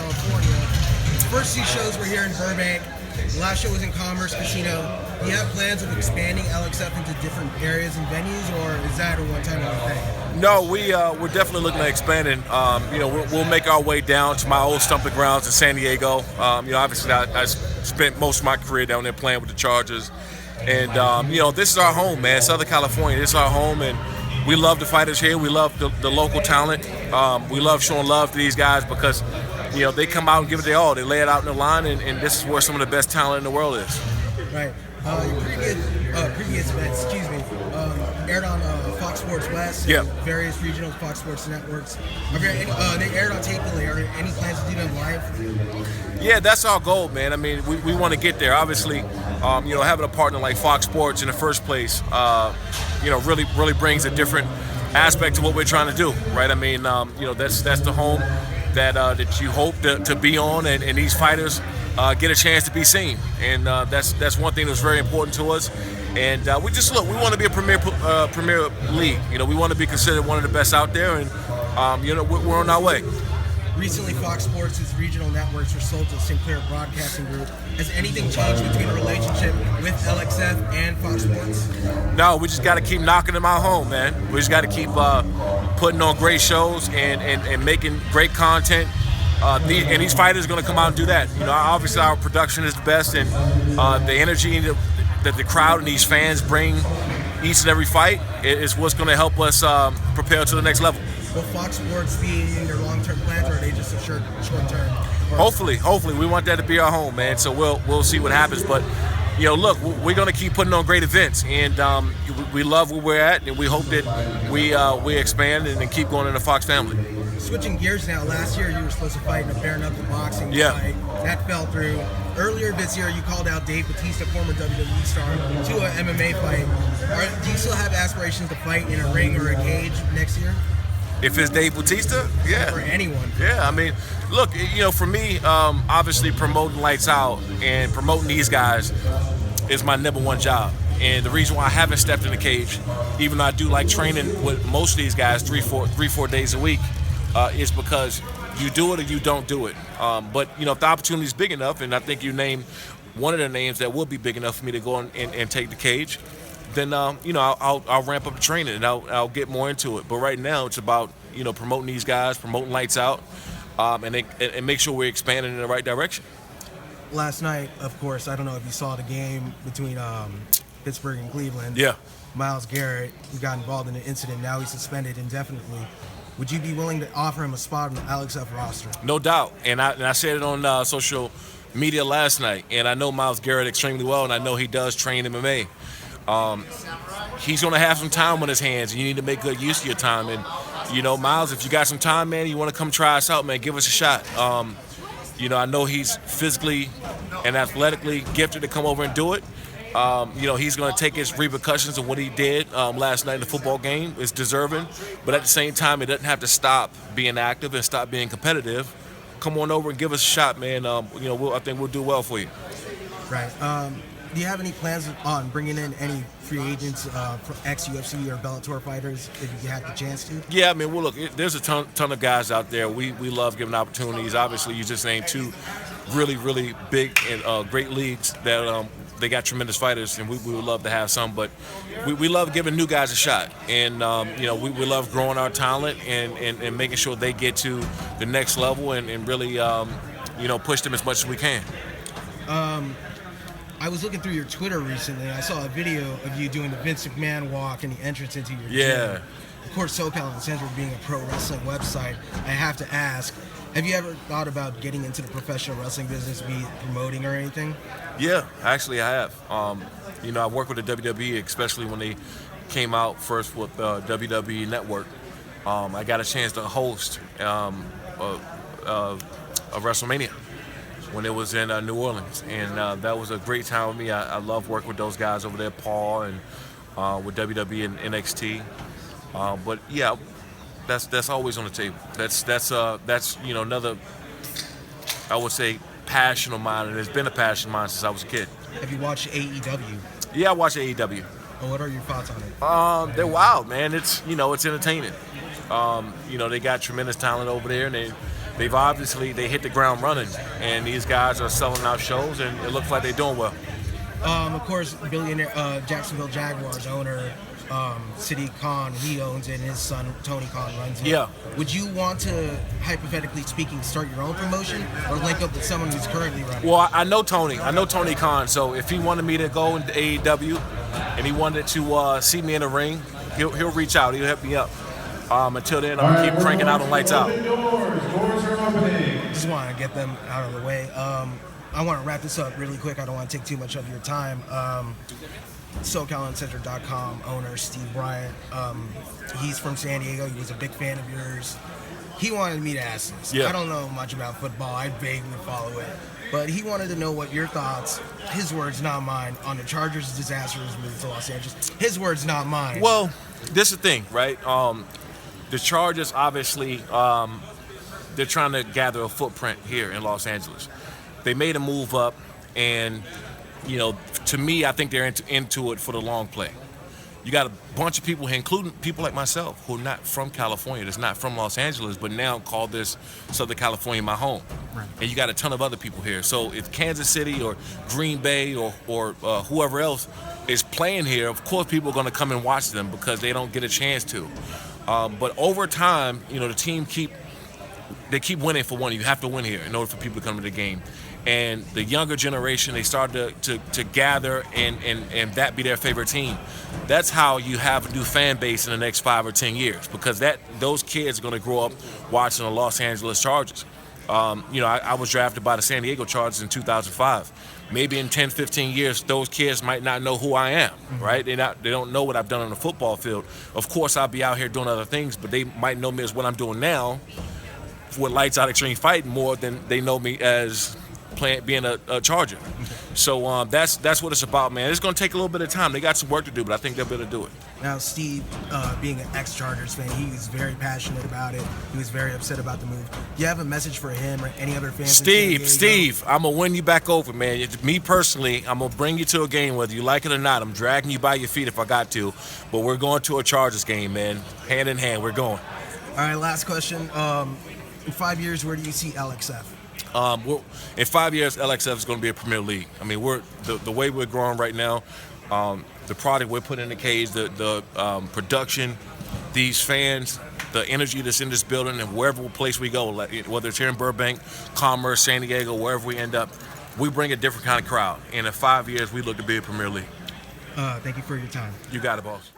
California. First two shows were here in Burbank. The last show was in Commerce Casino. Do you have plans of expanding LXF into different areas and venues, or is that a one-time thing? No, we're definitely looking at expanding. We'll make our way down to my old stomping grounds in San Diego. Obviously I spent most of my career down there playing with the Chargers. And, this is our home, man. Southern California, this is our home, and we love the fighters here. We love the local talent. We love showing love to these guys because, they come out and give it their all. They lay it out in the line, and this is where some of the best talent in the world is. Right. Your previous events, aired on Fox Sports West and various regional Fox Sports networks. They aired on tape delay. Are there any plans to do them live? Yeah, that's our goal, man. I mean, we want to get there. Obviously, having a partner like Fox Sports in the first place, really brings a different aspect to what we're trying to do, right? I mean, that's the home that you hope to be on, and these fighters get a chance to be seen, and that's one thing that's very important to us. And we want to be a premier league. We want to be considered one of the best out there, and we're on our way. Recently, Fox Sports' regional networks were sold to Sinclair Broadcasting Group. Has anything changed between the relationship with LXF and Fox Sports? No, we just got to keep knocking them out home, man. We just got to keep putting on great shows and making great content. And these fighters are going to come out and do that. Obviously our production is the best, and the energy that the crowd and these fans bring each and every fight is what's going to help us prepare to the next level. Will Fox Sports be in their long-term plans, or are they just a short-term? Hopefully, we want that to be our home, man. So we'll see what happens, but look, we're going to keep putting on great events, and we love where we're at, and we hope that we expand and keep going in the Fox family. Switching gears now, last year you were supposed to fight in a bare-knuckle boxing fight. That fell through. Earlier this year, you called out Dave Bautista, former WWE star, to an MMA fight. Do you still have aspirations to fight in a ring or a cage next year? If it's Dave Bautista, yeah. For anyone. Yeah, I mean, look, for me, obviously promoting Lights Out and promoting these guys is my number one job. And the reason why I haven't stepped in the cage, even though I do like training with most of these guys 3-4 days a week, is because you do it or you don't do it. But if the opportunity is big enough, and I think you named one of the names that will be big enough for me to go and take the cage, then I'll ramp up the training and I'll get more into it. But right now it's about promoting these guys, promoting Lights Out, and make sure we're expanding in the right direction. Last night, of course, I don't know if you saw the game between Pittsburgh and Cleveland. Yeah. Myles Garrett, who got involved in an incident, now he's suspended indefinitely. Would you be willing to offer him a spot on the LXF roster? No doubt, and I said it on social media last night, and I know Myles Garrett extremely well, and I know he does train MMA. He's going to have some time on his hands, and you need to make good use of your time. And, Myles, if you got some time, man, you want to come try us out, man, give us a shot. I know he's physically and athletically gifted to come over and do it. He's going to take his repercussions of what he did last night in the football game. It's deserving. But at the same time, it doesn't have to stop being active and stop being competitive. Come on over and give us a shot, man. I think we'll do well for you. Right. Do you have any plans on bringing in any free agents for ex-UFC or Bellator fighters if you had the chance to? Yeah, I mean, well, look, there's a ton of guys out there. We love giving opportunities. Obviously, you just named two really big and great leagues that they got tremendous fighters, and we would love to have some. But we love giving new guys a shot, and we love growing our talent and making sure they get to the next level and really push them as much as we can. I was looking through your Twitter recently. I saw a video of you doing the Vince McMahon walk and the entrance into your gym. Of course, SoCal Uncensored being a pro wrestling website, I have to ask, have you ever thought about getting into the professional wrestling business, be it promoting or anything? Yeah, actually I have. I worked with the WWE, especially when they came out first with WWE Network. I got a chance to host a WrestleMania when it was in New Orleans, and that was a great time with me. I love working with those guys over there, Paul, and with WWE and NXT. But yeah, that's always on the table. That's another, I would say, passion of mine, and it's been a passion of mine since I was a kid. Have you watched AEW? Yeah, I watch AEW. Well, what are your thoughts on it? They're wild, man. It's entertaining. They got tremendous talent over there, and they've obviously they hit the ground running, and these guys are selling out shows, and it looks like they're doing well. Of course, billionaire Jacksonville Jaguars owner Sidi Khan, he owns it, and his son Tony Khan runs it. Yeah. Would you want to, hypothetically speaking, start your own promotion or link up with someone who's currently running? Well, I know Tony Khan, so if he wanted me to go into AEW and he wanted to see me in the ring, he'll reach out. He'll help me up. Until then, I'm gonna keep cranking out and lights out. Just want to get them out of the way. I want to wrap this up really quick. I don't want to take too much of your time. SoCalUncensored.com owner Steve Bryant. He's from San Diego. He was a big fan of yours. He wanted me to ask this. Yeah. I don't know much about football. I vaguely follow it. But he wanted to know what your thoughts, his words, not mine, on the Chargers' disastrous move to Los Angeles. His words, not mine. Well, this is the thing, right? The Chargers, obviously, they're trying to gather a footprint here in Los Angeles. They made a move up, and, to me, I think they're into it for the long play. You got a bunch of people here, including people like myself, who are not from California, that's not from Los Angeles, but now call this Southern California my home. Right. And you got a ton of other people here. So if Kansas City or Green Bay or whoever else is playing here, of course people are going to come and watch them because they don't get a chance to. But over time, the team keep winning for one. You have to win here in order for people to come to the game. And the younger generation, they start to gather and that be their favorite team. That's how you have a new fan base in the next 5 or 10 years, because those kids are going to grow up watching the Los Angeles Chargers. I was drafted by the San Diego Chargers in 2005. Maybe in 10, 15 years, those kids might not know who I am, right? They don't know what I've done on the football field. Of course, I'll be out here doing other things, but they might know me as what I'm doing now with Lights Out Extreme Fighting more than they know me as being a Charger. So that's what it's about, man. It's going to take a little bit of time. They got some work to do, but I think they'll be able to do it. Now, Steve, being an ex-Chargers fan, he was very passionate about it. He was very upset about the move. Do you have a message for him or any other fans? Steve, I'm going to win you back over, man. Me personally, I'm going to bring you to a game, whether you like it or not. I'm dragging you by your feet if I got to, but we're going to a Chargers game, man. Hand in hand, we're going. All right, last question. In 5 years, where do you see LXF? In 5 years, LXF is going to be a Premier League. I mean, we're the way we're growing right now, the product we're putting in the cage, the production, these fans, the energy that's in this building, and wherever place we go, whether it's here in Burbank, Commerce, San Diego, wherever we end up, we bring a different kind of crowd. And in 5 years, we look to be a Premier League. Thank you for your time. You got it, boss.